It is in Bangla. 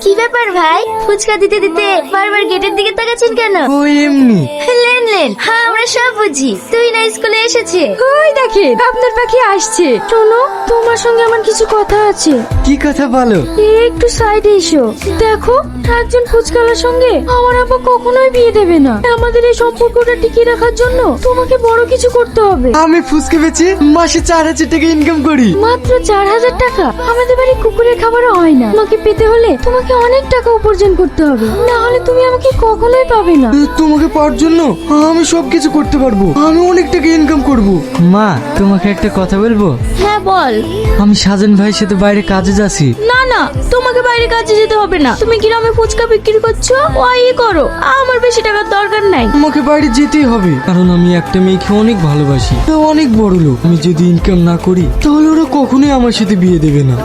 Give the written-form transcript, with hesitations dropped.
কি ব্যাপার ভাই, ফুচকা দিতে দিতে বারবার গেটের দিকে তাকাচ্ছেন কেন? ওই এমনি। লেন লেন, হ্যাঁ আমরা সব বুঝি। তুই না স্কুলে এসেছে? ওই দেখেন আপনার পাখি আসছে। শোনো, তোমার সঙ্গে আমার কিছু কথা আছে। কি কথা বলো? একটু সাইডে এসো। দেখো, একজন ফুচকালার সঙ্গে আমার আপা কখনোই বিয়ে দেবে না। আমাদের এই সম্পর্কটা টিকিয়ে রাখার জন্য তোমাকে বড় কিছু করতে হবে। আমি ফুচকা বেচে মাসে 4,000 টাকা ইনকাম করি। মাত্র 4,000 টাকা? আমাদের বাড়ি কুকুরের খাবারও হয় না। তোমাকে পেতে হলে তোমাকে অনেক টাকা উপার্জন করতে হবে, না হলে তুমি আমাকে কখনোই পাবে না। তোমাকে পাওয়ার জন্য আমি সবকিছু করতে পারবো। আমি অনেক টাকা ইনকাম করব। মা, তোমাকে একটা কথা বলবো? হ্যাঁ বল। আমি সাজান ভাইয়ের সাথে বাইরে কাজে যাচ্ছি। না না, তোমাকে বাইরে কাজে যেতে হবে না। তুমি গ্রামে ফুচকা বিক্রি করছো, ওই করো। আমার বেশি টাকার দরকার নাই। আমাকে বাইরে যেতেই হবে, কারণ আমি একটা মেয়েকে অনেক ভালোবাসি। অনেক বড় লোক। আমি যদি ইনকাম না করি তাহলে ওরা কখনোই আমার সাথে বিয়ে দেবে না।